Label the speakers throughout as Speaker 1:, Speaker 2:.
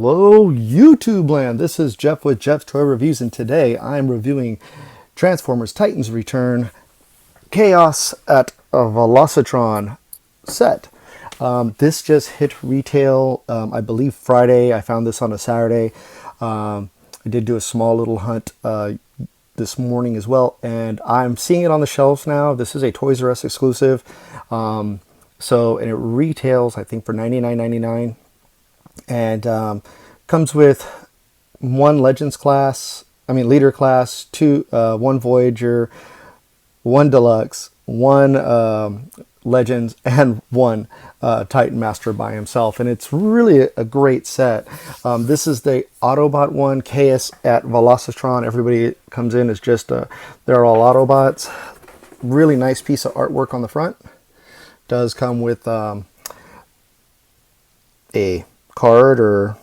Speaker 1: Hello YouTube land, this is Jeff with Jeff's Toy Reviews, and today I'm reviewing Transformers Titans Return Chaos at a Velocitron set. This just hit retail, I believe Friday. I found this on a Saturday. I did do a small little hunt this morning as well, and I'm seeing it on the shelves now. This is a Toys R Us exclusive, and it retails I think for $99.99. And comes with one Legends class, Leader class, one Voyager, one Deluxe, one Legends, and one Titan Master by himself. And it's really a great set. This is the Autobot one, Chaos at Velocitron. Everybody comes in as just, they're all Autobots. Really nice piece of artwork on the front. Does come with a card or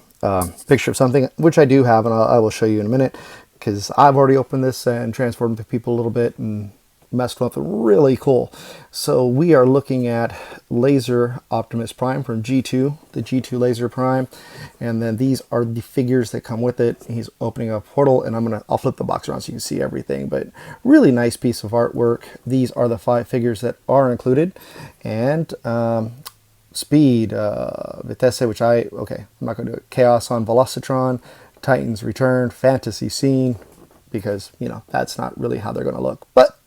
Speaker 1: picture of something, which I do have, and I will show you in a minute, because I've already opened this and transformed the people a little bit and messed with it. Really cool. So we are looking at Laser Optimus Prime from G2, the G2 Laser Prime, and then these are the figures that come with it. He's opening a portal, and I'll flip the box around so you can see everything, but really nice piece of artwork. These are the 5 figures that are included, and Speed, Vitesse, which I'm not going to do it. Chaos on Velocitron, Titans Return, Fantasy Scene, because, that's not really how they're going to look. But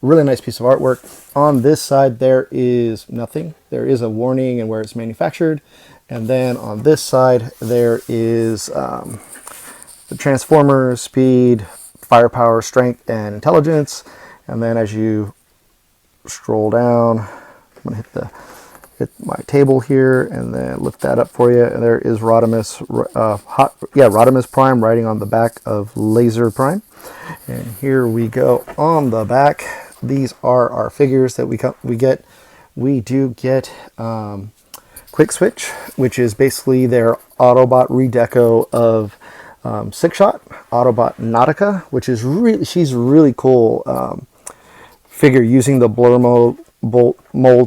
Speaker 1: really nice piece of artwork. On this side, there is nothing. There is a warning and where it's manufactured. And then on this side, there is the Transformers, Speed, Firepower, Strength, and Intelligence. And then as you scroll down, I'm going to hit my table here and then lift that up for you, and there is Rodimus, Rodimus Prime riding on the back of Laser Prime. And here we go on the back. These are our figures that we get. We do get Quickswitch, which is basically their Autobot redeco of Six Shot. Autobot Nautica, which is she's really cool figure, using the blur mold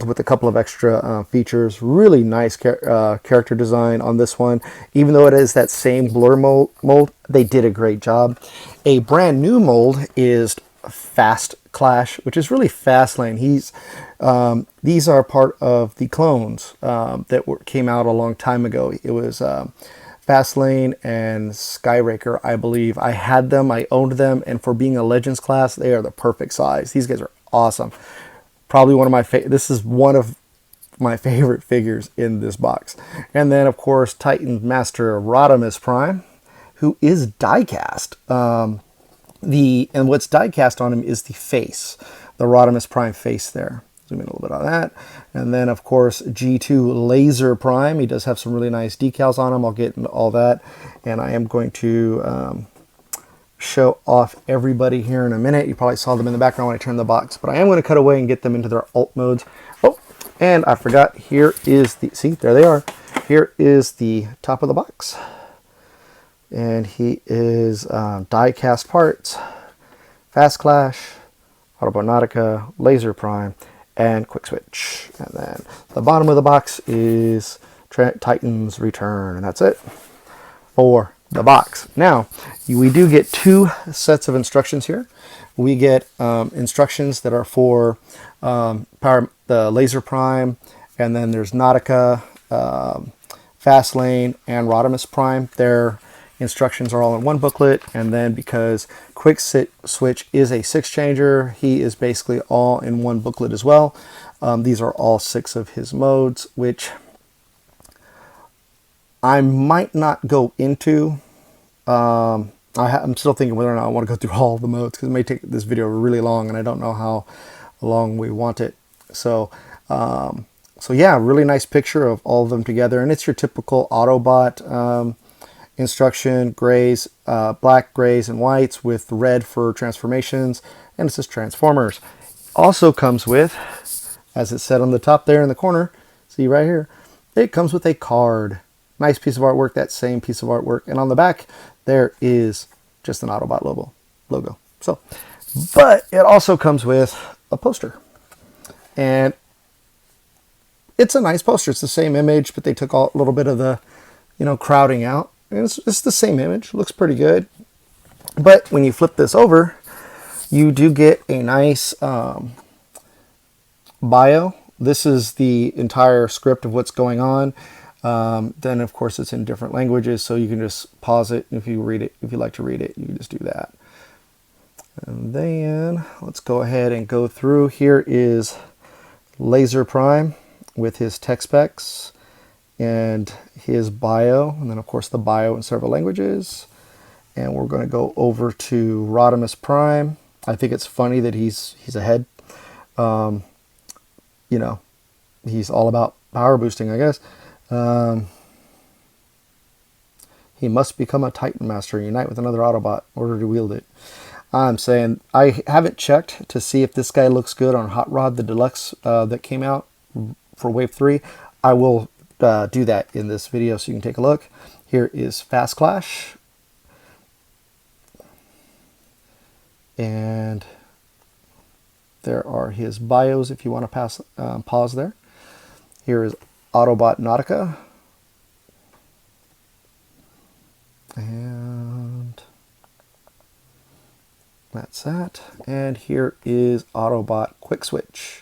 Speaker 1: with a couple of extra features. Really nice character design on this one. Even though it is that same blur mold, they did a great job. A brand new mold is Fast Clash, which is really Fastlane. These are part of the clones that came out a long time ago. It was Fastlane and Skyraker, I believe. I had them, I owned them, and for being a Legends class, they are the perfect size. These guys are awesome. Probably one of my this is one of my favorite figures in this box. And then of course Titan Master Rodimus Prime, who is die-cast. And what's die-cast on him is the face, the Rodimus Prime face there. Zoom in a little bit on that. And then of course G2 Laser Prime. He does have some really nice decals on him. I'll get into all that, and I am going to show off everybody here in a minute. You probably saw them in the background when I turned the box, but I am going to cut away and get them into their alt modes. Oh, and I forgot, here is see, there they are. Here is the top of the box. And he is die-cast parts, Fast Clash, Autobot Nautica, Laser Prime, and Quickswitch. And then the bottom of the box is Titans Return, and that's it for the box. Now, we do get 2 sets of instructions here. We get instructions that are for the Laser Prime, and then there's Nautica, Fastlane, and Rodimus Prime. Their instructions are all in one booklet, and then because Quickswitch is a 6-changer, he is basically all in one booklet as well. These are all 6 of his modes, which I might not go into. I'm still thinking whether or not I want to go through all the modes, because it may take this video really long, and I don't know how long we want it. So yeah, really nice picture of all of them together, and it's your typical Autobot instruction: grays, black, grays, and whites with red for transformations, and it says Transformers. Also comes with, as it said on the top there in the corner, see right here, it comes with a card. Nice piece of artwork, that same piece of artwork. And on the back, there is just an Autobot logo. So, but it also comes with a poster. And it's a nice poster. It's the same image, but they took a little bit of the, crowding out. And it's the same image, looks pretty good. But when you flip this over, you do get a nice bio. This is the entire script of what's going on. Then of course it's in different languages, so you can just pause it. If you read it, if you like to read it, you can just do that. And then let's go ahead and go through. Here is Laser Prime with his tech specs and his bio, and then of course the bio in several languages. And we're going to go over to Rodimus Prime. I think it's funny that he's a head. You know, he's all about power boosting, I guess. He must become a Titan Master and unite with another Autobot in order to wield it. I'm saying I haven't checked to see if this guy looks good on Hot Rod, the Deluxe that came out for Wave 3. I will do that in this video so you can take a look. Here is Fast Clash. And there are his bios if you want to pause there. Here is Autobot Nautica. And that's that. And here is Autobot Quickswitch.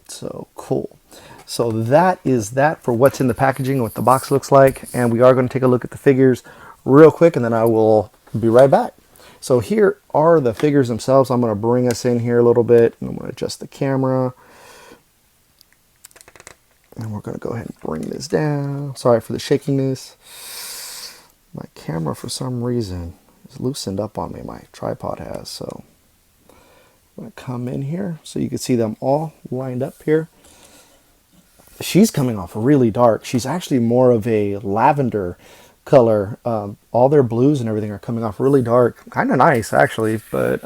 Speaker 1: So cool. So that is that for what's in the packaging and what the box looks like. And we are going to take a look at the figures real quick, and then I will be right back. So here are the figures themselves. I'm going to bring us in here a little bit, and I'm going to adjust the camera. And we're going to go ahead and bring this down. Sorry for the shakiness. My camera, for some reason, is loosened up on me. My tripod has. So I'm going to come in here so you can see them all lined up here. She's coming off really dark. She's actually more of a lavender color. All their blues and everything are coming off really dark. Kind of nice, actually. But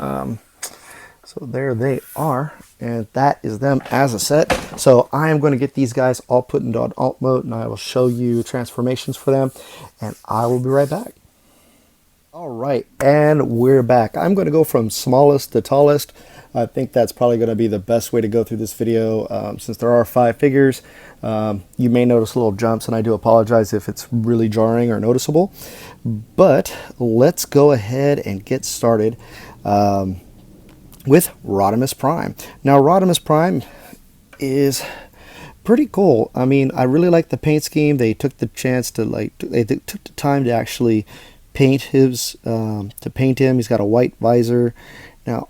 Speaker 1: so there they are. And that is them as a set. So I am going to get these guys all put into alt mode, and I will show you transformations for them. And I will be right back. All right, and we're back. I'm going to go from smallest to tallest. I think that's probably going to be the best way to go through this video. Since there are 5 figures, you may notice little jumps, and I do apologize if it's really jarring or noticeable. But let's go ahead and get started with Rodimus Prime. Now, Rodimus Prime is pretty cool. I mean, I really like the paint scheme. They took the chance to they took the time to actually paint his paint him. He's got a white visor. Now,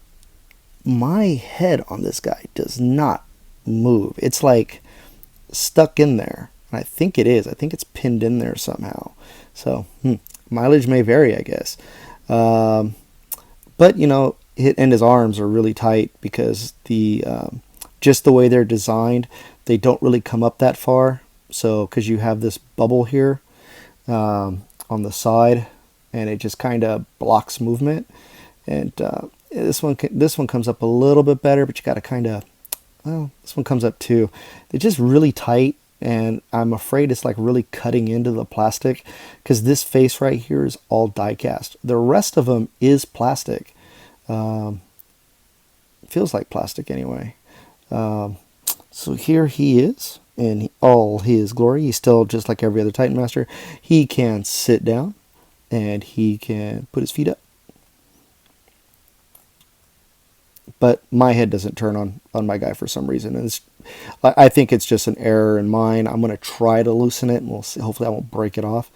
Speaker 1: my head on this guy does not move. It's like stuck in there. And I think it is. I think it's pinned in there somehow. So mileage may vary, I guess. But you know, and his arms are really tight because the just the way they're designed, they don't really come up that far. So because you have this bubble here on the side, and it just kind of blocks movement. And this one comes up a little bit better, but you got to kind of, well, this one comes up too. They're just really tight, and I'm afraid it's like really cutting into the plastic, because this face right here is all die cast. The rest of them is plastic. Feels like plastic anyway. So here he is in all his glory. He's still just like every other Titan Master. He can sit down, and he can put his feet up. But my head doesn't turn on my guy for some reason. And I think it's just an error in mine. I'm going to try to loosen it, and we'll see. Hopefully I won't break it off.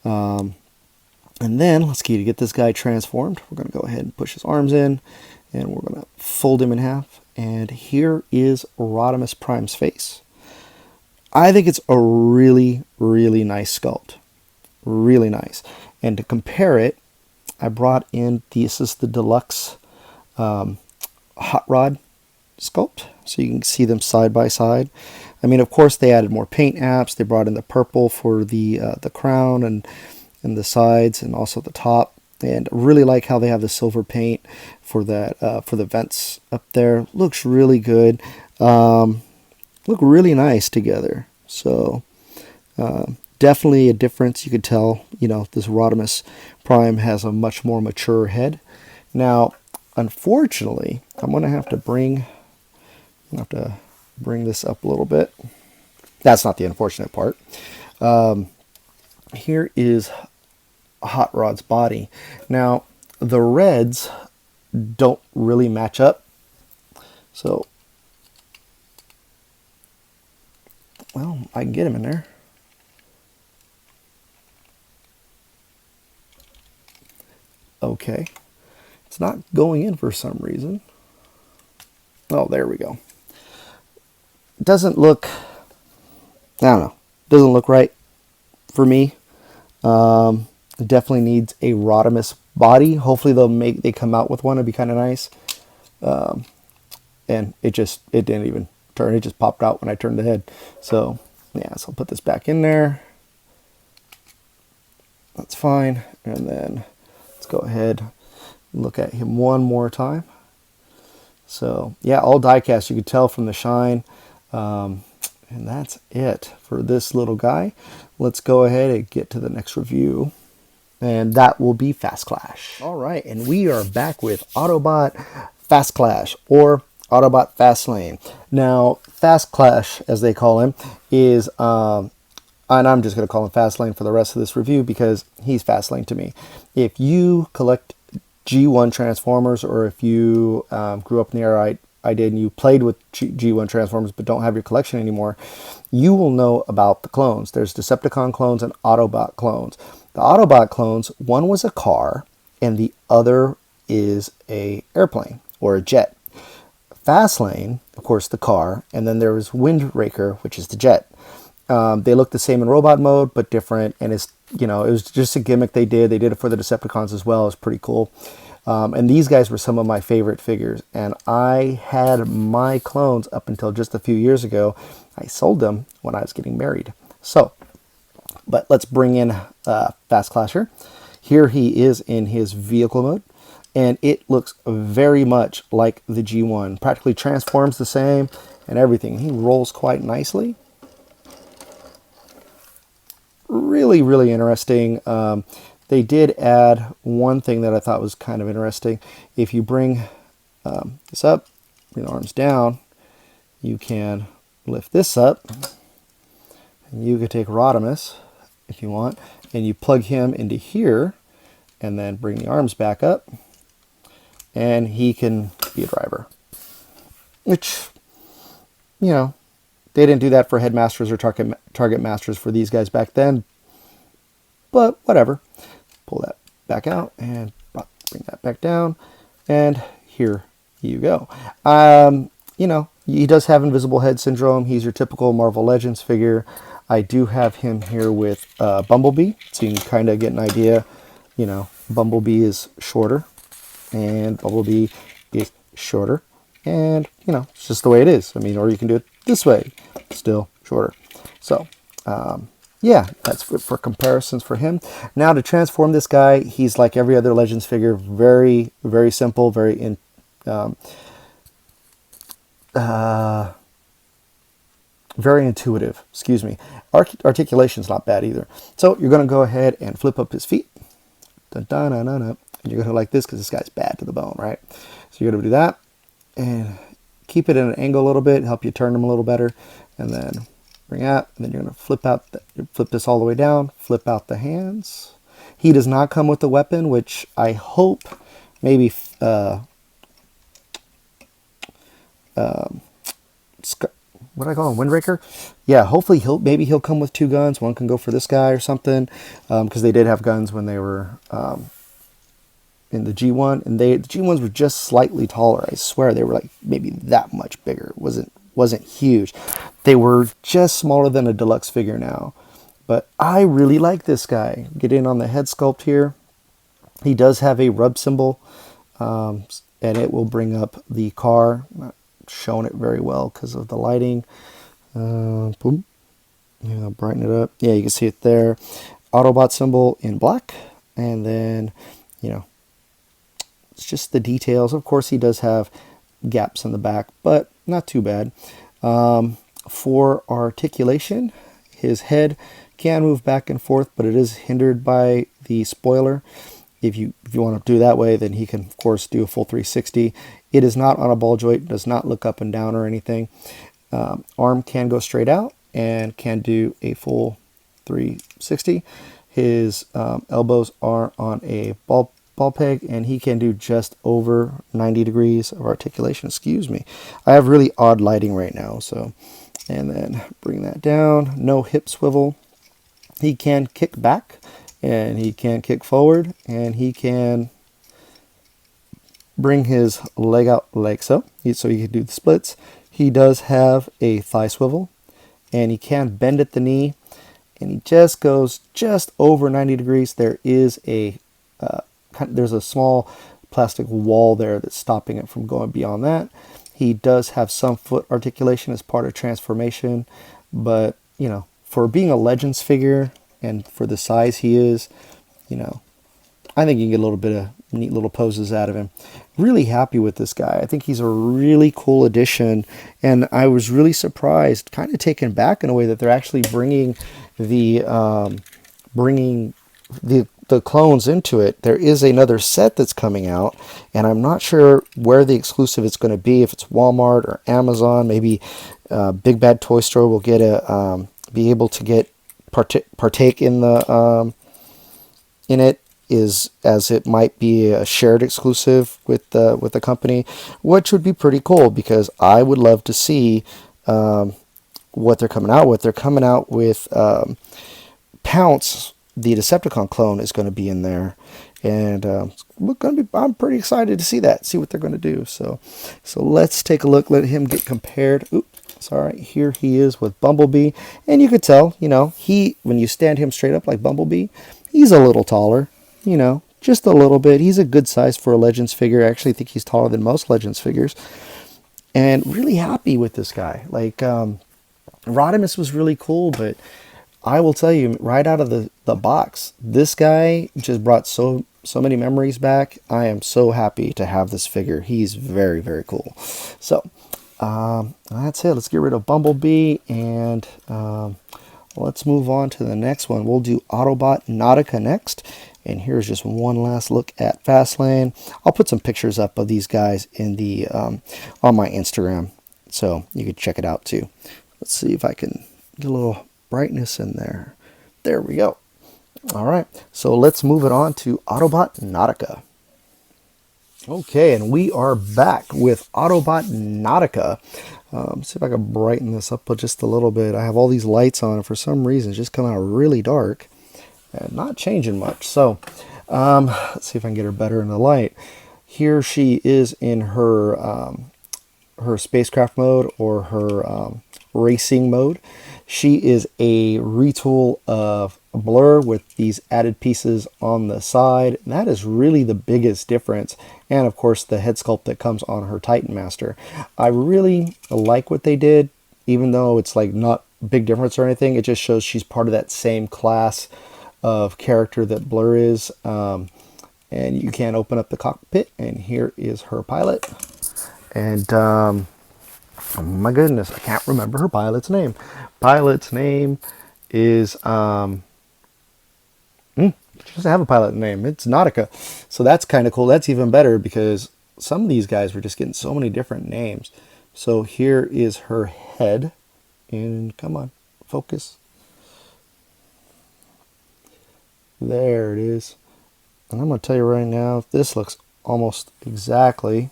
Speaker 1: And then let's get this guy transformed. We're going to go ahead and push his arms in, and we're going to fold him in half. And here is Rodimus Prime's face. I think it's a really, really nice sculpt. Really nice. And to compare it, I brought in, this is the deluxe hot rod sculpt, so you can see them side by side. I mean, of course, they added more paint apps. They brought in the purple for the crown and the sides, and also the top. And really like how they have the silver paint for that for the vents up there. Looks really good. Look really nice together. So definitely a difference. You could tell, you know, this Rodimus Prime has a much more mature head. Now, unfortunately, I'm gonna have to bring this up a little bit. That's not the unfortunate part. Here is Hot Rod's body. Now, the reds don't really match up. So, well, I can get him in there. Okay. It's not going in for some reason. Oh, there we go. It doesn't look, I don't know, doesn't look right for me. It definitely needs a Rodimus body. Hopefully they come out with one. It'd be kind of nice. And it didn't even turn. It just popped out when I turned the head. So yeah, so I'll put this back in there. That's fine. And then let's go ahead and look at him one more time. So yeah, all die cast. You could tell from the shine. And that's it for this little guy. Let's go ahead and get to the next review. And that will be Fast Clash. All right, and we are back with Autobot Fast Clash, or Autobot Fastlane. Now, Fast Clash, as they call him, is, and I'm just going to call him Fastlane for the rest of this review because he's Fastlane to me. If you collect G1 Transformers, or if you grew up in the era I did, and you played with G1 Transformers but don't have your collection anymore, you will know about the clones. There's Decepticon clones and Autobot clones. The Autobot clones, one was a car and the other is a airplane or a jet. Fastlane, of course, the car, and then there was Windraker, which is the jet. They look the same in robot mode but different, and it's, you know, it was just a gimmick they did. They did it for the Decepticons as well. It's pretty cool. And these guys were some of my favorite figures, and I had my clones up until just a few years ago. I sold them when I was getting married. So, but let's bring in Fast Clasher. Here he is in his vehicle mode, and it looks very much like the G1. Practically transforms the same and everything. He rolls quite nicely. Really, really interesting. They did add one thing that I thought was kind of interesting. If you bring this up, bring the arms down, you can lift this up, and you can take Rodimus if you want, and you plug him into here, and then bring the arms back up, and he can be a driver. Which, you know, they didn't do that for Headmasters or Target Masters for these guys back then, but whatever. Pull that back out and bring that back down, and here you go. You know, he does have invisible head syndrome. He's your typical Marvel Legends figure. I do have him here with Bumblebee, so you can kind of get an idea. You know, Bumblebee is shorter, and Bumblebee is shorter, and, you know, it's just the way it is. I mean, or you can do it this way, still shorter. So, yeah, that's for comparisons for him. Now, to transform this guy, he's like every other Legends figure. Very, very simple, very very intuitive. Excuse me. Articulation's not bad either. So you're going to go ahead and flip up his feet. Dun, dun, dun, dun, dun. And you're going to like this because this guy's bad to the bone, right? So you're going to do that and keep it at an angle a little bit, help you turn him a little better, and then bring out, and then you're going to flip this all the way down, flip out the hands. He does not come with the weapon, which I hope maybe what do I call him, Windraker? Yeah, hopefully he'll come with two guns. One can go for this guy or something, because they did have guns when they were in the G1, and the G1s were just slightly taller. I swear they were like maybe that much bigger. It wasn't huge. They were just smaller than a deluxe figure now. But I really like this guy. Get in on the head sculpt here. He does have a rub symbol, and it will bring up the car. I'm not showing it very well because of the lighting. Boom. Yeah, brighten it up. Yeah, you can see it there. Autobot symbol in black, and then, you know, it's just the details. Of course, he does have gaps in the back, but not too bad. For articulation, his head can move back and forth, but it is hindered by the spoiler. If you want to do that way, then he can, of course, do a full 360. It is not on a ball joint, does not look up and down or anything. Arm can go straight out, and can do a full 360. His elbows are on a ball peg, and he can do just over 90 degrees of articulation. Excuse me. I have really odd lighting right now, so. And then bring that down. No hip swivel. He can kick back, and he can kick forward, and he can bring his leg out like so. So he can do the splits. He does have a thigh swivel, and he can bend at the knee, and he just goes just over 90 degrees. There is there's a small plastic wall there that's stopping it from going beyond that. He does have some foot articulation as part of transformation, but, you know, for being a Legends figure and for the size he is, you know, I think you can get a little bit of neat little poses out of him. Really happy with this guy. I think he's a really cool addition, and I was really surprised, kind of taken back in a way, that they're actually bringing the clones into it. There is another set that's coming out, and I'm not sure where the exclusive it's going to be, if it's Walmart or Amazon. Maybe Big Bad Toy Store will get be able to get partake in the in it, is as it might be a shared exclusive with the company, which would be pretty cool, because I would love to see what they're coming out with. They're coming out with Pounce, the Decepticon clone, is going to be in there, and I'm pretty excited to see what they're going to do. So let's take a look. Let him get compared. Oops, sorry. Here he is with Bumblebee, and you could tell, you know, when you stand him straight up like Bumblebee, he's a little taller, you know, just a little bit. He's a good size for a Legends figure. I actually think he's taller than most Legends figures, and really happy with this guy. Like Rodimus was really cool, but I will tell you, right out of the box, this guy just brought so many memories back. I am so happy to have this figure. He's very, very cool. So that's it. Let's get rid of Bumblebee, and let's move on to the next one. We'll do Autobot Nautica next. And here's just one last look at Fastlane. I'll put some pictures up of these guys in the on my Instagram, so you can check it out too. Let's see if I can get a little brightness in there. There we go. All right, so let's move it on to Autobot Nautica. Okay, and we are back with Autobot Nautica. See if I can brighten this up just a little bit. I have all these lights on, and for some reason it's just coming out really dark and not changing much. So let's see if I can get her better in the light. Here she is in her her spacecraft mode, or her racing mode. She is a retool of Blur with these added pieces on the side. And that is really the biggest difference. And of course the head sculpt that comes on her Titan Master. I really like what they did, even though it's like not big difference or anything. It just shows she's part of that same class of character that Blur is. And you can open up the cockpit, and here is her pilot. And oh my goodness, I can't remember her pilot's name. Pilot's name is she doesn't have a pilot name. It's Nautica. So that's kind of cool. That's even better, because some of these guys were just getting so many different names. So here is her head, and come on, focus. There it is. And I'm going to tell you right now, this looks almost exactly.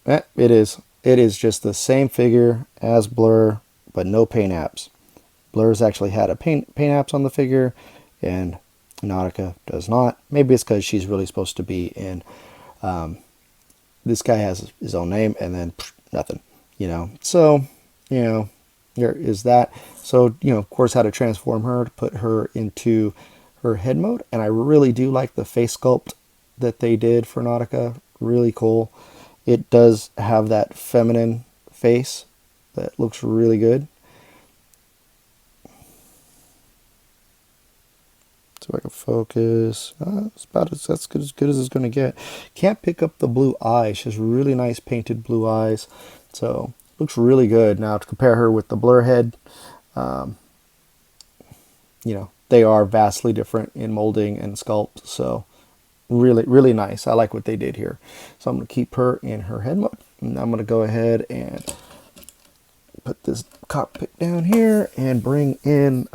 Speaker 1: It is. It is just the same figure as Blur, but no paint apps. Blur's actually had a paint apps on the figure, and Nautica does not. Maybe it's because she's really supposed to be in. This guy has his own name, and then nothing, you know. So, you know, there is that. So, you know, of course, how to transform her to put her into her head mode. And I really do like the face sculpt that they did for Nautica. Really cool. It does have that feminine face that looks really good. So I can focus. It's about as good as it's going to get. Can't pick up the blue eyes. She has really nice painted blue eyes. So looks really good. Now to compare her with the Blur head, you know, they are vastly different in molding and sculpt. So really, really nice. I like what they did here. So I'm going to keep her in her head mode. And I'm going to go ahead and put this cockpit down here and bring in,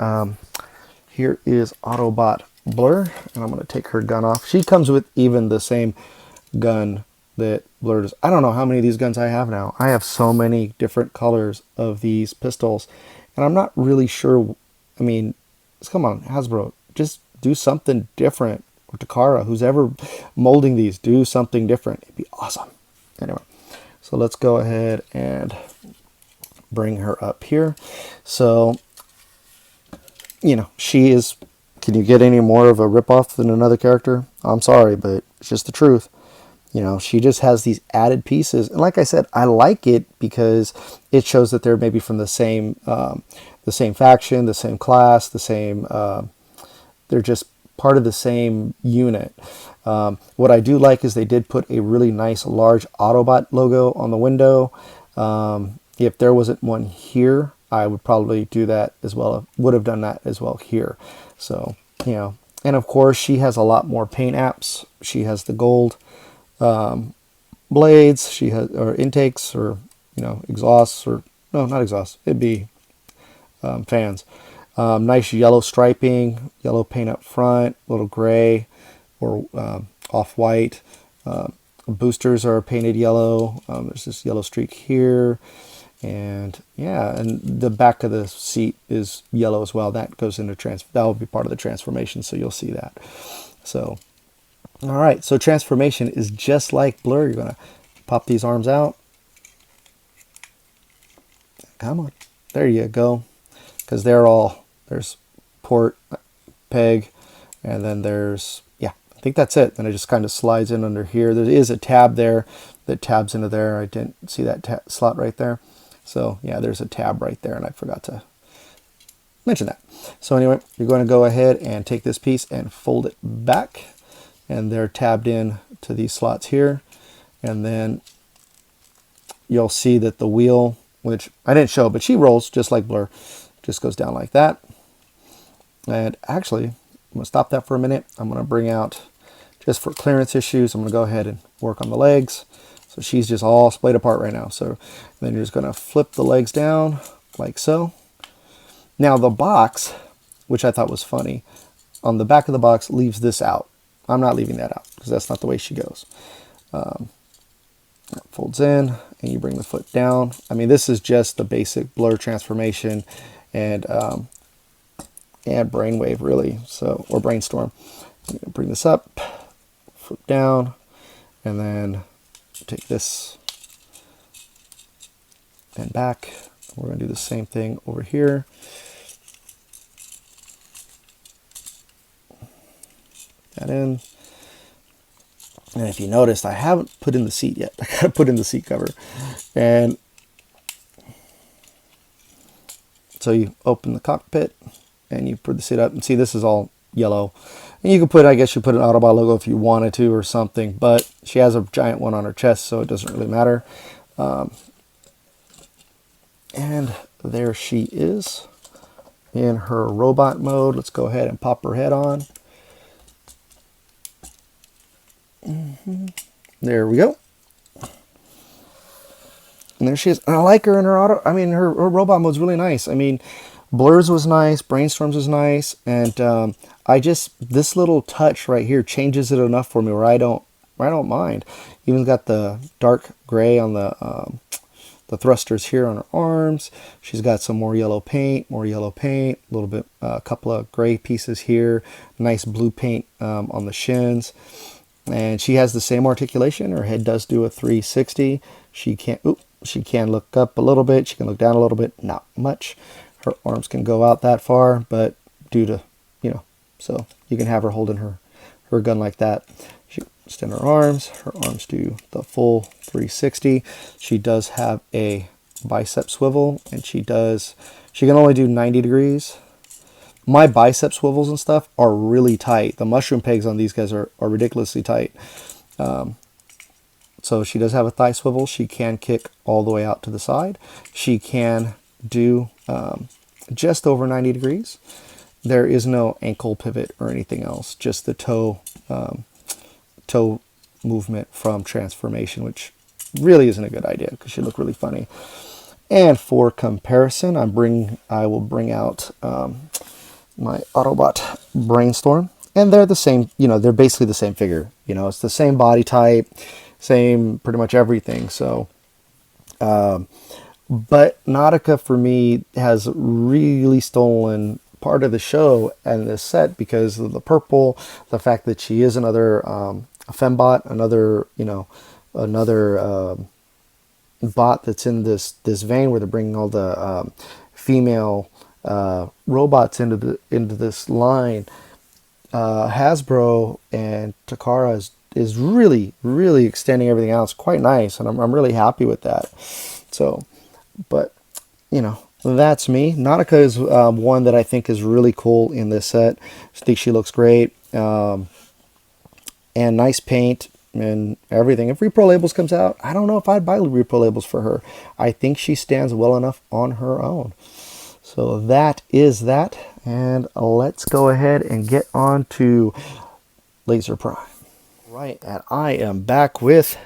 Speaker 1: here is Autobot Blur, and I'm going to take her gun off. She comes with even the same gun that Blur does. I don't know how many of these guns I have now. I have so many different colors of these pistols, and I'm not really sure. I mean, come on, Hasbro, just do something different. Or Takara, who's ever molding these, do something different. It'd be awesome. Anyway, so let's go ahead and bring her up here. So, you know, she is, can you get any more of a ripoff than another character? I'm sorry, but it's just the truth. You know, she just has these added pieces. And like I said, I like it because it shows that they're maybe from the same faction, the same class, the same, they're just part of the same unit. What I do like is they did put a really nice large Autobot logo on the window. If there wasn't one here, I would probably do that as well. Would have done that as well here. So, you know, and of course she has a lot more paint apps. She has the gold blades. She has, or intakes, or, you know, exhausts, or no, not exhausts. It'd be fans. Nice yellow striping, yellow paint up front, a little gray or off-white. Boosters are painted yellow. There's this yellow streak here. And yeah, and the back of the seat is yellow as well. That goes into that will be part of the transformation, so you'll see that. So, all right, so transformation is just like Blur. You're going to pop these arms out. Come on. There you go. Because they're all, there's port, peg, and then there's, yeah, I think that's it. Then it just kind of slides in under here. There is a tab there that tabs into there. I didn't see that slot right there. So yeah, there's a tab right there, and I forgot to mention that. So anyway, you're going to go ahead and take this piece and fold it back, and they're tabbed in to these slots here. And then you'll see that the wheel, which I didn't show, but she rolls just like Blur. Just goes down like that. And actually, I'm going to stop that for a minute. I'm going to bring out, just for clearance issues, I'm going to go ahead and work on the legs. So she's just all splayed apart right now. So then you're just going to flip the legs down like so. Now the box, which I thought was funny, on the back of the box leaves this out. I'm not leaving that out because that's not the way she goes. It folds in, and you bring the foot down. I mean, this is just the basic Blur transformation and brainwave, really. So, or brainstorm. I'm gonna bring this up, flip down, and then take this and back. We're gonna do the same thing over here. That in. And if you noticed, I haven't put in the seat yet. I gotta put in the seat cover. And so you open the cockpit and you put the seat up, and see this is all yellow. And you could put, I guess you put an Autobot logo if you wanted to or something, but she has a giant one on her chest, so it doesn't really matter. And there she is in her robot mode. Let's go ahead and pop her head on. There we go. And there she is. And I like her in her auto. I mean, her robot mode's really nice. I mean, Blur's was nice, Brainstorm's was nice, and I just, this little touch right here changes it enough for me where I don't mind. Even got the dark gray on the thrusters here on her arms. She's got some more yellow paint, a little bit, a couple of gray pieces here, nice blue paint on the shins. And she has the same articulation. Her head does do a 360. She can look up a little bit. She can look down a little bit. Not much. Her arms can go out that far, but due to, you know, so you can have her holding her gun like that. She extend her arms. Her arms do the full 360. She does have a bicep swivel, and she can only do 90 degrees. My bicep swivels and stuff are really tight. The mushroom pegs on these guys are ridiculously tight. So she does have a thigh swivel. She can kick all the way out to the side. She can do just over 90 degrees. There is no ankle pivot or anything else, just the toe movement from transformation, which really isn't a good idea because she look really funny. And for comparison, I will bring out my Autobot Brainstorm, and they're the same. You know, they're basically the same figure. You know, it's the same body type, same pretty much everything. So, but Nautica for me has really stolen part of the show and this set because of the purple, the fact that she is another a fembot, another another bot that's in this vein where they're bringing all the female robots into this line. Hasbro and Takara is really extending everything out. It's quite nice, and I'm really happy with that. So, but you know, that's me. Nautica is one that I think is really cool in this set. I think she looks great, and nice paint and everything. If Repro Labels comes out, I don't know if I'd buy Repro Labels for her. I think she stands well enough on her own. So that is that, and let's go ahead and get on to Laser Prime. Right, and I am back with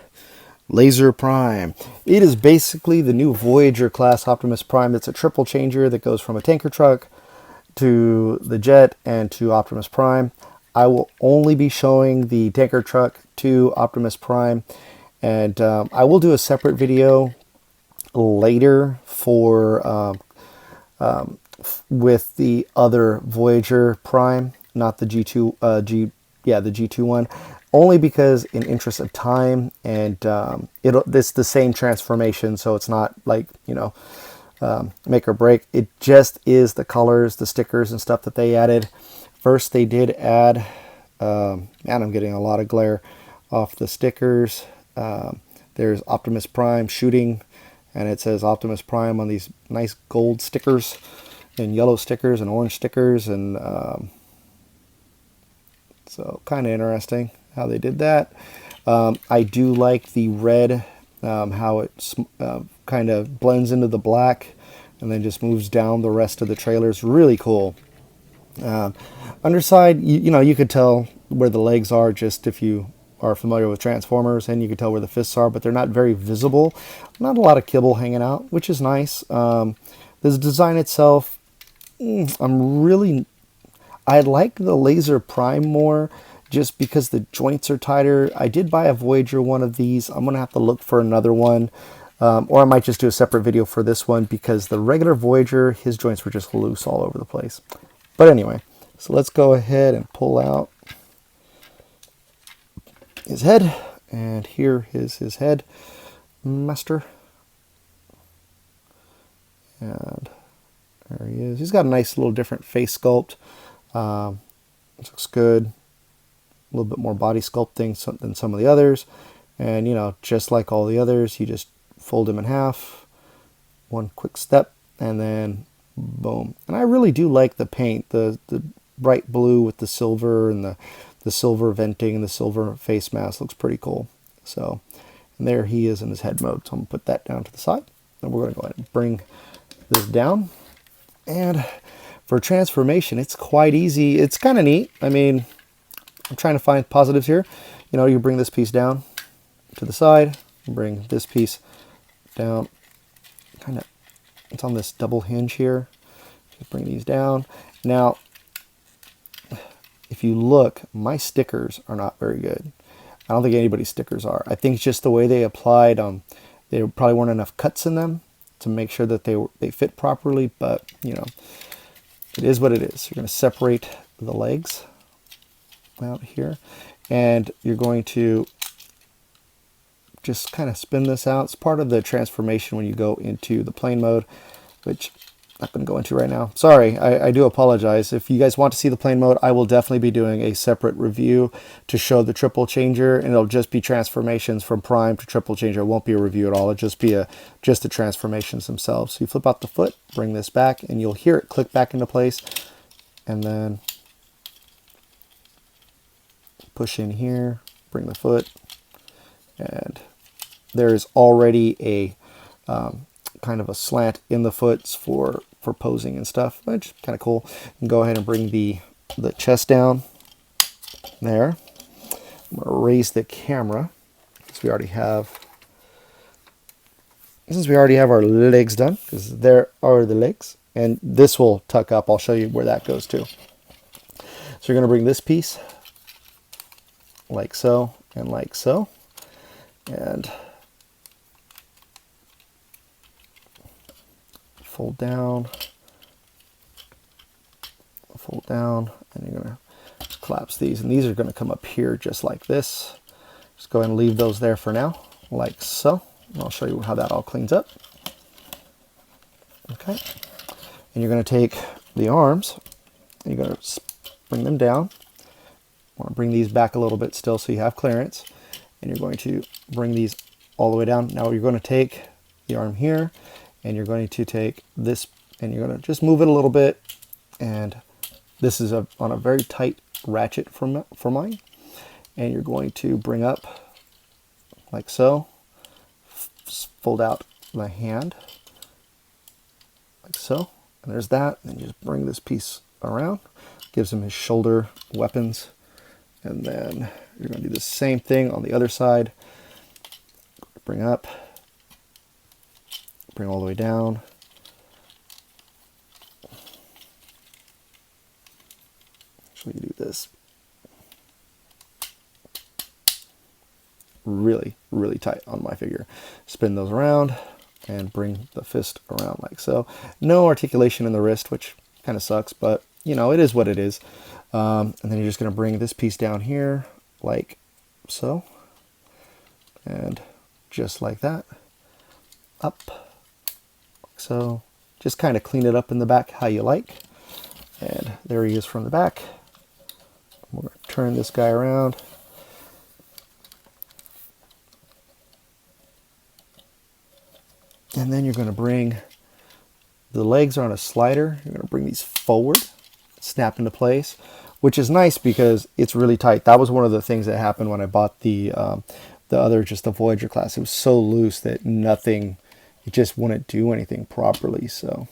Speaker 1: Laser Prime. It is basically the new Voyager class Optimus Prime. It's a triple changer that goes from a tanker truck to the jet and to Optimus Prime. I will only be showing the tanker truck to Optimus Prime, and I will do a separate video later for with the other Voyager Prime, not the G2 the G2 one, only because in interest of time, and it's the same transformation, so it's not like, you know, make or break. It just is the colors, the stickers and stuff that they added. First they did add, man, I'm getting a lot of glare off the stickers. There's Optimus Prime shooting, and it says Optimus Prime on these nice gold stickers and yellow stickers and orange stickers, and so kind of interesting how they did that. I do like the red, how it kind of blends into the black and then just moves down the rest of the trailers. Really cool. Underside, you know, you could tell where the legs are just if you are familiar with Transformers, and you can tell where the fists are, but they're not very visible. Not a lot of kibble hanging out, which is nice. This design itself, I like the Laser Prime more just because the joints are tighter. I did buy a Voyager one of these. I'm going to have to look for another one. Or I might just do a separate video for this one because the regular Voyager, his joints were just loose all over the place. But anyway, so let's go ahead and pull out his head. And here is his head master. And there he is. He's got a nice little different face sculpt. Looks good. A little bit more body sculpting than some of the others. And, you know, just like all the others, you just fold him in half. One quick step, and then boom. And I really do like the paint. The bright blue with the silver and the silver venting and the silver face mask looks pretty cool. So, and there he is in his head mode. So I'm going to put that down to the side. And we're going to go ahead and bring this down. And for transformation, it's quite easy. It's kind of neat. I mean, I'm trying to find positives here. You know, you bring this piece down to the side, bring this piece down, kind of, it's on this double hinge here. Just bring these down. Now, if you look, my stickers are not very good. I don't think anybody's stickers are. I think it's just the way they applied, there probably weren't enough cuts in them to make sure that they fit properly, but, you know, it is what it is. You're going to separate the legs out here, and you're going to just kind of spin this out. It's part of the transformation when you go into the plane mode, which I'm not going to go into right now. Sorry, I do apologize. If you guys want to see the plane mode, I will definitely be doing a separate review to show the triple changer, and it'll just be transformations from Prime to triple changer. It won't be a review at all. It'll just be just the transformations themselves. So you flip out the foot, bring this back, and you'll hear it click back into place, and then push in here, bring the foot, and there's already a kind of a slant in the foots for posing and stuff, which is kind of cool. And go ahead and bring the chest down there. I'm going to raise the camera because we already have since we already have our legs done, because there are the legs, and this will tuck up. I'll show you where that goes to. So you're going to bring this piece like so, and like so, and fold down, and you're going to collapse these, and these are going to come up here just like this. Just go ahead and leave those there for now, like so. And I'll show you how that all cleans up. Okay, and you're going to take the arms, and you're going to bring them down. I want to bring these back a little bit still so you have clearance, and you're going to bring these all the way down. Now you're going to take the arm here, and you're going to take this, and you're going to just move it a little bit, and this is on a very tight ratchet for mine, and you're going to bring up like so, fold out the hand like so, and there's that, and you just bring this piece around, gives him his shoulder weapons, and then you're going to do the same thing on the other side. Bring up, bring all the way down, actually do this really tight on my figure. Spin those around and bring the fist around like so. No articulation in the wrist, which kind of sucks, but you know, it is what it is. And then you're just going to bring this piece down here like so, and just like that, up like so. Just kind of clean it up in the back how you like. And there he is from the back. We're going to turn this guy around. And then you're going to bring, the legs are on a slider, you're going to bring these forward, snap into place, which is nice because it's really tight. That was one of the things that happened when I bought the Voyager class. It was so loose that nothing, it just wouldn't do anything properly. So,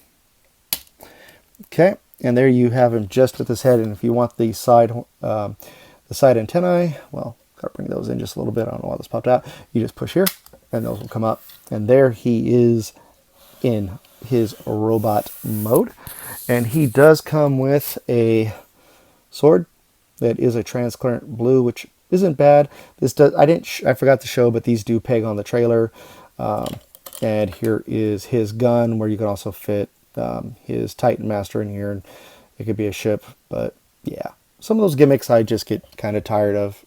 Speaker 1: okay, and there you have him just with his head. And if you want the side antennae, well, gotta bring those in just a little bit. I don't know why this popped out. You just push here, and those will come up. And there he is in his robot mode. And he does come with a sword that is a transparent blue, which isn't bad. This does, I forgot to show, but these do peg on the trailer. And here is his gun, where you can also fit his Titan Master in here, and it could be a ship. But yeah, some of those gimmicks I just get kind of tired of.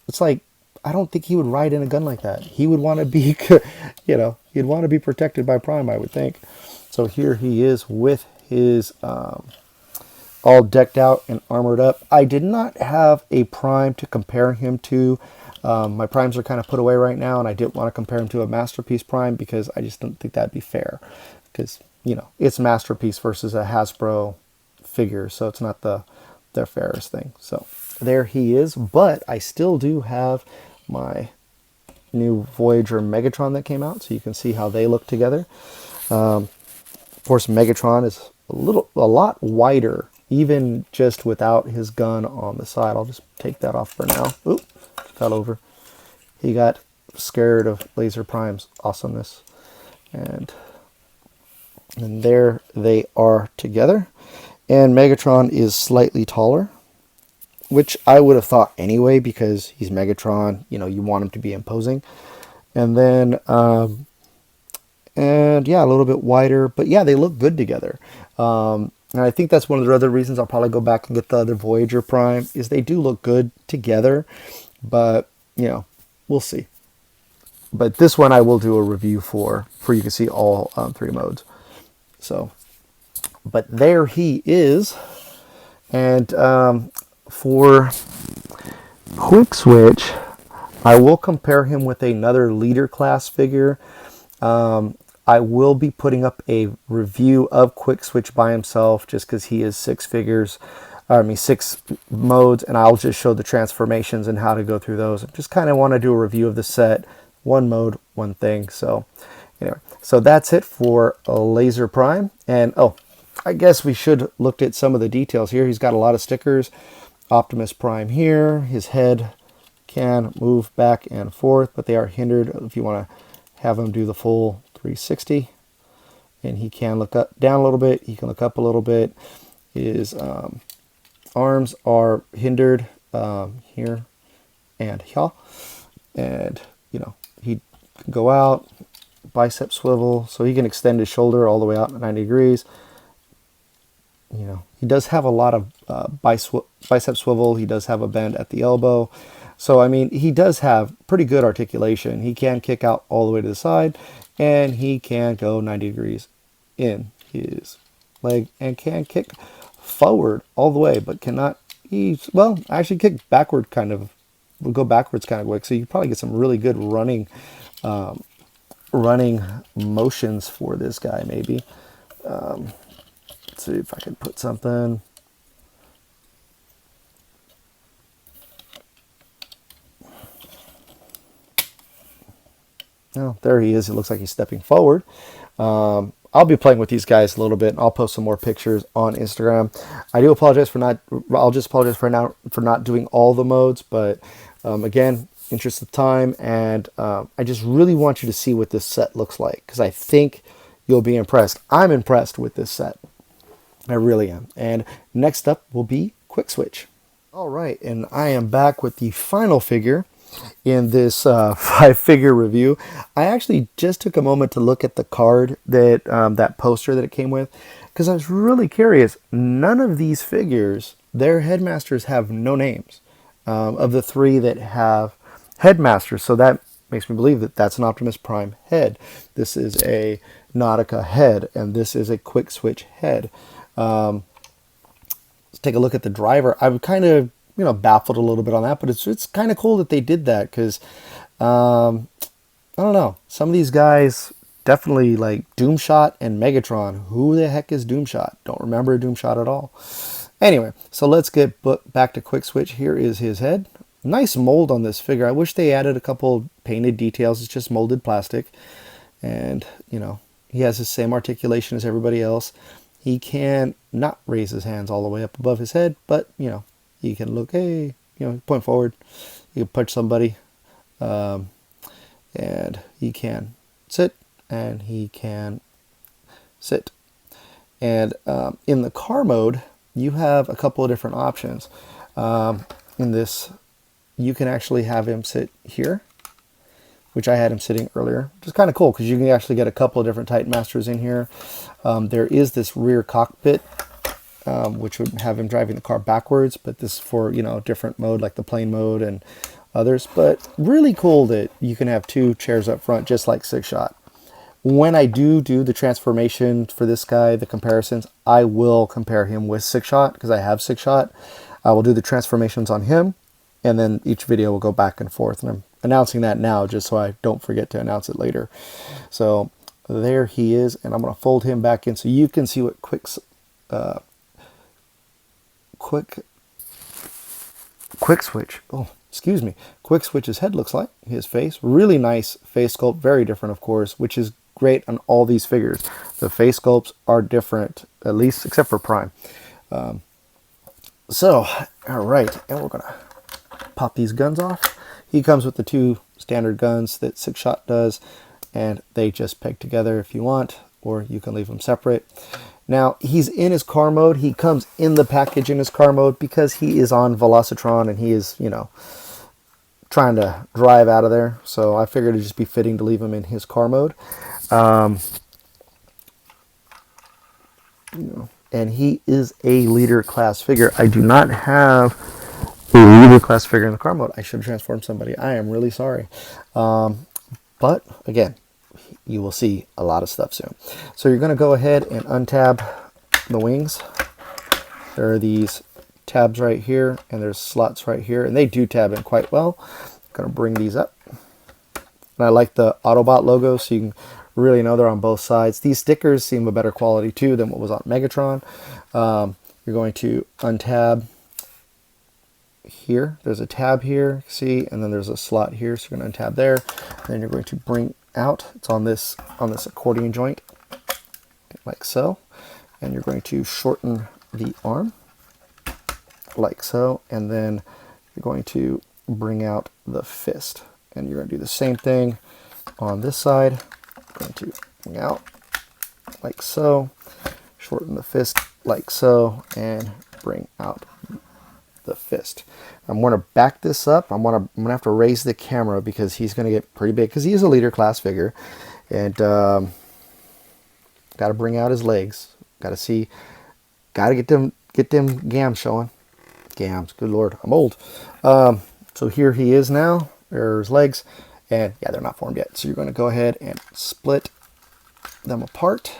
Speaker 1: It's like, I don't think he would ride in a gun like that. He would want to be, you know, he'd want to be protected by Prime, I would think. So here he is with his all decked out and armored up. I did not have a Prime to compare him to. My Primes are kind of put away right now, and I didn't want to compare him to a Masterpiece Prime because I just don't think that'd be fair. Because, you know, it's Masterpiece versus a Hasbro figure, so it's not the fairest thing. So there he is, but I still do have my new Voyager Megatron that came out, so you can see how they look together. Of course, Megatron is a lot wider, even just without his gun on the side. I'll just take that off for now. Oop, fell over. He got scared of Laser Prime's awesomeness. And there they are together. And Megatron is slightly taller, which I would have thought anyway, because he's Megatron, you know, you want him to be imposing. And then, and yeah, a little bit wider, but yeah, they look good together. And I think that's one of the other reasons I'll probably go back and get the other Voyager Prime, is they do look good together, but, you know, we'll see. But this one I will do a review for you can see all 3 modes. So, but there he is. And, for Quickswitch, I will compare him with another leader class figure. I will be putting up a review of Quickswitch by himself, just because he is 6 modes, and I'll just show the transformations and how to go through those. I just kind of want to do a review of the set, 1 mode, 1 thing. So anyway, so that's it for Laser Prime. And oh, I guess we should look at some of the details here. He's got a lot of stickers. Optimus Prime here. His head can move back and forth, but they are hindered if you want to have him do the full 360. And he can look up, down a little bit. He can look up a little bit. His arms are hindered here and here. And, you know, he can go out, bicep swivel, so he can extend his shoulder all the way out 90 degrees. You know, he does have a lot of bicep swivel. He does have a bend at the elbow. So, I mean, he does have pretty good articulation. He can kick out all the way to the side, and he can go 90 degrees in his leg and can kick forward all the way, but cannot, well, actually kick backward kind of, will go backwards kind of quick. So you probably get some really good running motions for this guy, maybe. Let's see if I can put something. Oh, there he is. It looks like he's stepping forward. I'll be playing with these guys a little bit. I'll post some more pictures on Instagram. I do apologize for not, I'll just apologize for not doing all the modes, but again, interest of time, and I just really want you to see what this set looks like, because I think you'll be impressed. I'm impressed with this set. I really am. And next up will be Quickswitch. All right, and I am back with the final figure in this 5-figure review. I actually just took a moment to look at the card that that poster that it came with, because I was really curious. None of these figures, their headmasters have no names. Of the 3 that have headmasters, so that makes me believe that that's an Optimus Prime head. This is a Nautica head, and this is a Quickswitch head. Let's take a look at the driver. I'm kind of, you know, baffled a little bit on that, but it's kind of cool that they did that, because I don't know, some of these guys definitely, like Doomshot and Megatron. Who the heck is Doomshot? Don't remember Doomshot at all. Anyway, so let's get back to Quickswitch. Here is his head. Nice mold on this figure. I wish they added a couple painted details. It's just molded plastic, and you know, he has the same articulation as everybody else. He can not raise his hands all the way up above his head, but you know, he can look, hey, you know, point forward. He can punch somebody, and he can sit, and he can sit. And in the car mode, you have a couple of different options. In this, you can actually have him sit here, which I had him sitting earlier, which is kind of cool because you can actually get a couple of different Titan Masters in here. There is this rear cockpit, which would have him driving the car backwards, but this is for, you know, different mode like the plane mode and others. But really cool that you can have 2 chairs up front, just like Six Shot. When I do the transformation for this guy, the comparisons, I will compare him with Six Shot because I have Six Shot. I will do the transformations on him, and then each video will go back and forth. And I'm announcing that now just so I don't forget to announce it later. So there he is, and I'm going to fold him back in so you can see what Quickswitch, oh, excuse me, Quickswitch's head looks like. His face, really nice face sculpt, very different, of course, which is great on all these figures. The face sculpts are different, at least except for Prime. So, all right, and we're gonna pop these guns off. He comes with the 2 standard guns that Six Shot does, and they just peg together if you want, or you can leave them separate. Now, he's in his car mode. He comes in the package in his car mode because he is on Velocitron and he is, you know, trying to drive out of there. So I figured it'd just be fitting to leave him in his car mode. You know, and he is a leader class figure. I do not have a leader class figure in the car mode. I should have transformed somebody. I am really sorry. But again, you will see a lot of stuff soon. So you're going to go ahead and untab the wings. There are these tabs right here, and there's slots right here, and they do tab in quite well. I'm going to bring these up. And I like the Autobot logo, so you can really know they're on both sides. These stickers seem a better quality too than what was on Megatron. You're going to untab here. There's a tab here, see, and then there's a slot here, so you're going to untab there. And then you're going to bring out, it's on this accordion joint, like so. And you're going to shorten the arm, like so, and then you're going to bring out the fist. And you're going to do the same thing on this side. I'm going to bring out like so, shorten the fist like so, and bring out the fist. I'm going to back this up. I'm going to have to raise the camera because he's going to get pretty big because he is a leader class figure, and got to bring out his legs. Got to see. Got to get them gams showing. Gams. Good Lord, I'm old. So here he is now. There's legs, and yeah, they're not formed yet. So you're going to go ahead and split them apart.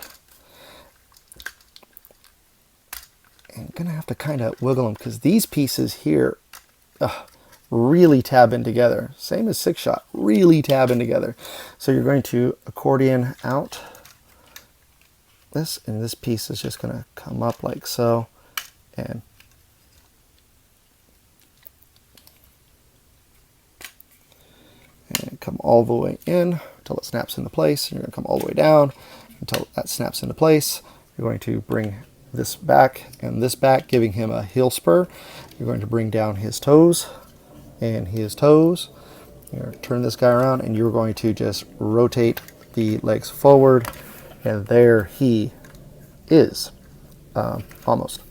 Speaker 1: And I'm going to have to kind of wiggle them because these pieces here really tab in together. Same as Six Shot, really tab in together. So you're going to accordion out this, and this piece is just going to come up like so, and come all the way in until it snaps into place. And you're going to come all the way down until that snaps into place. You're going to bring this back and this back, giving him a heel spur. You're going to bring down his toes and his toes. You're going to turn this guy around, and you're going to just rotate the legs forward, and there he is, almost.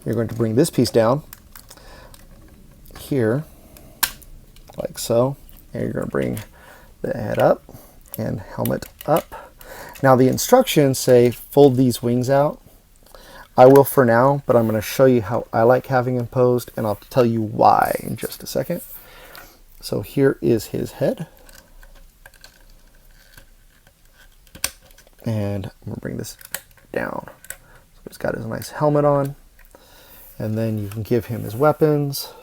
Speaker 1: You're going to bring this piece down here like so, and you're going to bring the head up and helmet up. Now the instructions say fold these wings out. I will for now, but I'm going to show you how I like having him posed, and I'll tell you why in just a second. So here is his head, and I'm going to bring this down. So he's got his nice helmet on, and then you can give him his weapons.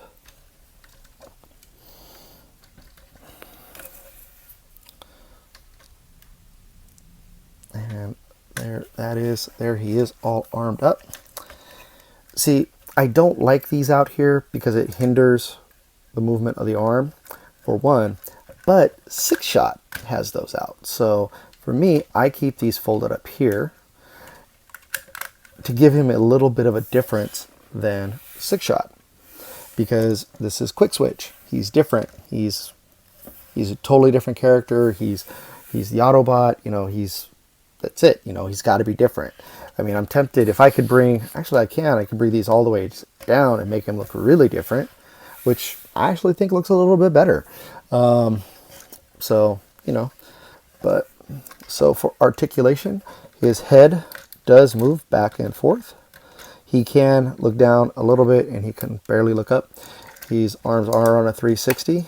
Speaker 1: And there that is, there he is, all armed up. See, I don't like these out here because it hinders the movement of the arm, for one, but Six Shot has those out. So for me, I keep these folded up here to give him a little bit of a difference than Six Shot, because this is Quickswitch. He's different. He's a totally different character. He's the Autobot. You know, that's it. You know, he's got to be different. I mean, I'm tempted, if I could bring, actually I can bring these all the way down and make him look really different, which I actually think looks a little bit better. So, you know, but, so for articulation, his head does move back and forth. He can look down a little bit, and he can barely look up. His arms are on a 360.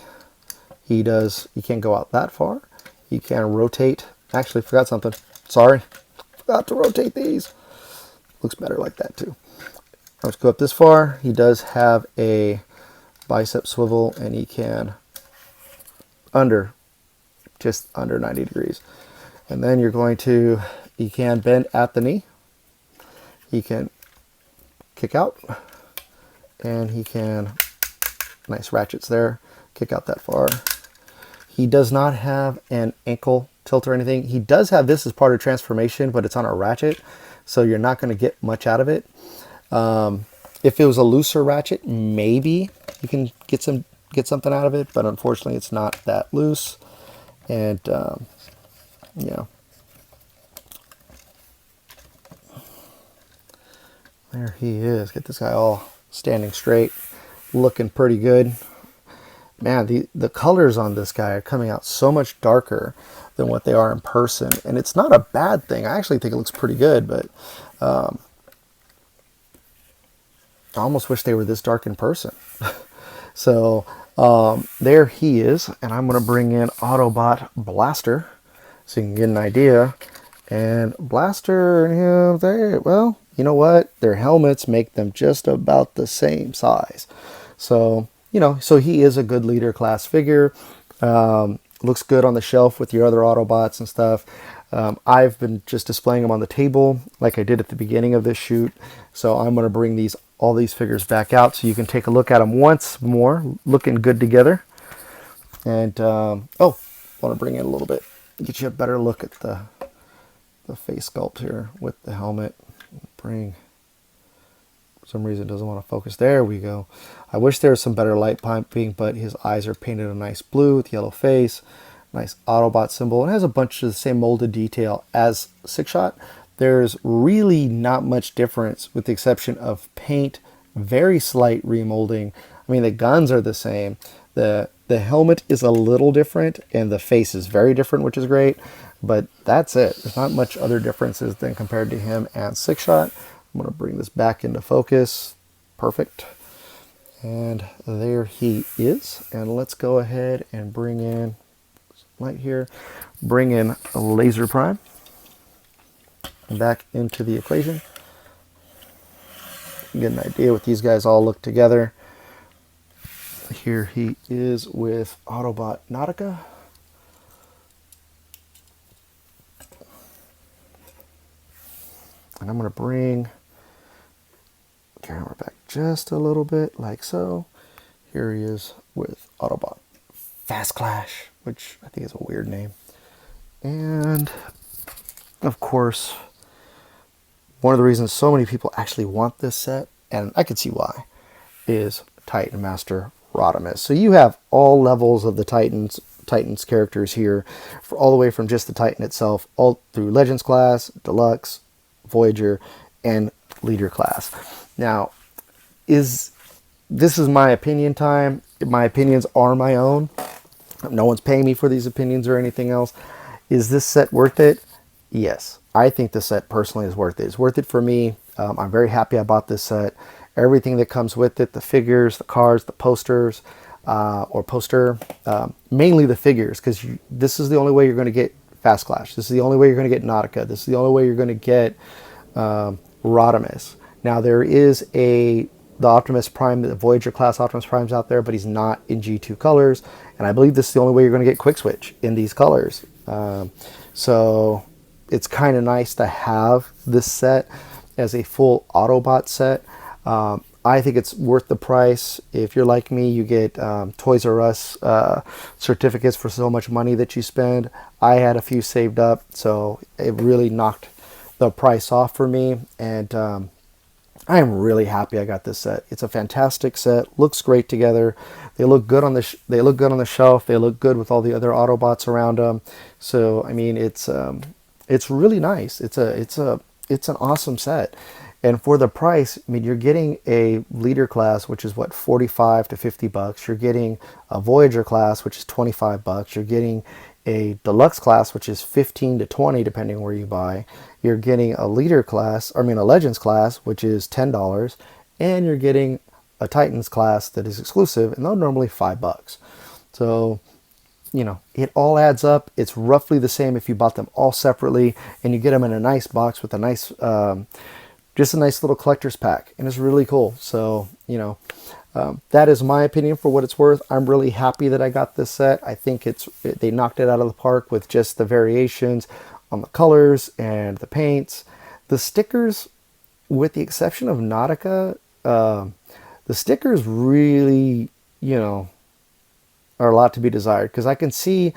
Speaker 1: He can't go out that far. He can rotate. Actually, forgot something. Sorry. Forgot to rotate these. Looks better like that too. Arms go up this far. He does have a bicep swivel, and he can just under 90 degrees. And then he can bend at the knee. He can kick out, and he can, nice ratchets there, kick out that far. He does not have an ankle tilt or anything. He does have this as part of transformation, but it's on a ratchet, so you're not going to get much out of it. If it was a looser ratchet, maybe you can get something out of it, but unfortunately it's not that loose. And yeah, there he is. Get this guy all standing straight, looking pretty good. Man, the colors on this guy are coming out so much darker than what they are in person, and it's not a bad thing. I actually think it looks pretty good, but I almost wish they were this dark in person. So there he is, and I'm going to bring in Autobot Blaster so you can get an idea. And Blaster and him, well, you know what? Their helmets make them just about the same size. So, you know, so he is a good leader class figure. Looks good on the shelf with your other Autobots and stuff. I've been just displaying them on the table like I did at the beginning of this shoot. So I'm going to bring all these figures back out so you can take a look at them once more, looking good together. And, I want to bring in a little bit, get you a better look at the face sculpt here with the helmet. For some reason it doesn't want to focus. There we go. I wish there was some better light piping, but his eyes are painted a nice blue with yellow face. nice Autobot symbol. It has a bunch of the same molded detail as Six Shot. There's really not much difference with the exception of paint, very slight remolding. I mean, the guns are the same. The helmet is a little different and the face is very different, which is great, but that's it. There's not much other differences than compared to him and Six Shot. I'm going to bring this back into focus. Perfect. And there he is. And let's go ahead and bring in light here. Bring in a Laser Prime back into the equation. Get an idea what these guys all look together. Here he is with Autobot Nautica. And I'm going to bring the camera back just a little bit, like so. Here he is with Autobot Fastlane, which I think is a weird name. And, of course, one of the reasons so many people actually want this set, and I can see why, is Titan Master Rodimus. So you have all levels of the Titans characters here, for all the way from just the Titan itself, all through Legends class, Deluxe, Voyager, and Leader class. Now, this is my opinion time. My opinions are my own. No one's paying me for these opinions or anything else. Is this set worth it? Yes. I think the set personally is worth it. It's worth it for me. I'm very happy I bought this set. Everything that comes with it, the figures, the cards, the posters, mainly the figures, because this is the only way you're going to get Fast Clash. This is the only way you're going to get Nautica. This is the only way you're going to get Rodimus. Now there is the Optimus Prime, the Voyager class Optimus Prime's out there, but he's not in G2 colors, and I believe this is the only way you're going to get Quickswitch in these colors. So it's kind of nice to have this set as a full Autobot set. I think it's worth the price. If you're like me, you get Toys R Us certificates for so much money that you spend. I had a few saved up, so it really knocked the price off for me, and I am really happy I got this set. It's a fantastic set. Looks great together. They look good on the shelf. They look good with all the other Autobots around them. So I mean, it's really nice. It's an awesome set. And for the price, I mean, you're getting a Leader class, which is what, 45 to 50 bucks. You're getting a Voyager class, which is 25 bucks. You're getting a Deluxe class, which is 15 to 20, depending on where you buy. You're getting a a Legends class, which is $10. And you're getting a Titans class that is exclusive, and they're normally 5 bucks. So, you know, it all adds up. It's roughly the same if you bought them all separately, and you get them in a nice box with a nice, just a nice little collector's pack, and it's really cool. So, you know, that is my opinion for what it's worth. I'm really happy that I got this set. I think they knocked it out of the park with just the variations on the colors and the paints. The stickers, with the exception of Nautica, the stickers really, you know, are a lot to be desired, because I can see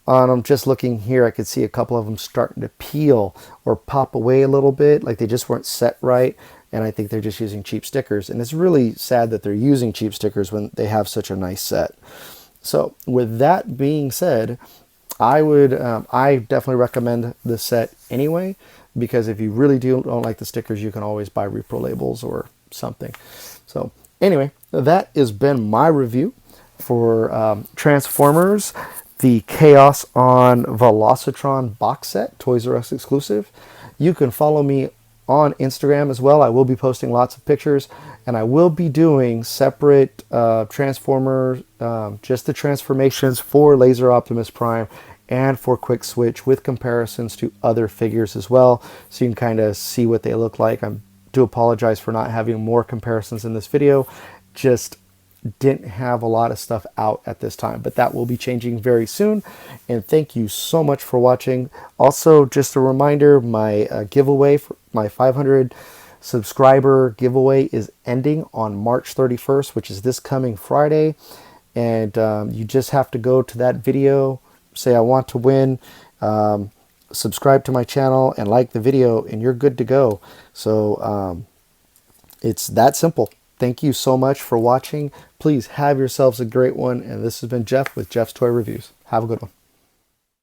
Speaker 1: on them, just looking here, I could see a couple of them starting to peel or pop away a little bit, like they just weren't set right, and I think they're just using cheap stickers. And it's really sad that they're using cheap stickers when they have such a nice set. So with that being said, I definitely recommend this set anyway, because if you really don't like the stickers, you can always buy repro labels or something. So anyway, that has been my review for Transformers, the Chaos on Velocitron box set, Toys R Us exclusive. You can follow me on Instagram as well. I will be posting lots of pictures, and I will be doing separate Transformers, just the transformations for Laser Optimus Prime and for Quickswitch, with comparisons to other figures as well, so you can kind of see what they look like. I do apologize for not having more comparisons in this video. Just didn't have a lot of stuff out at this time, but that will be changing very soon. And thank you so much for watching. Also, just a reminder, my giveaway for my 500 subscriber giveaway is ending on March 31st, which is this coming Friday. And you just have to go to that video, say I want to win, subscribe to my channel, and like the video, and you're good to go. So it's that simple. Thank you so much for watching. Please have yourselves a great one. And this has been Jeff with Jeff's Toy Reviews. Have a good one.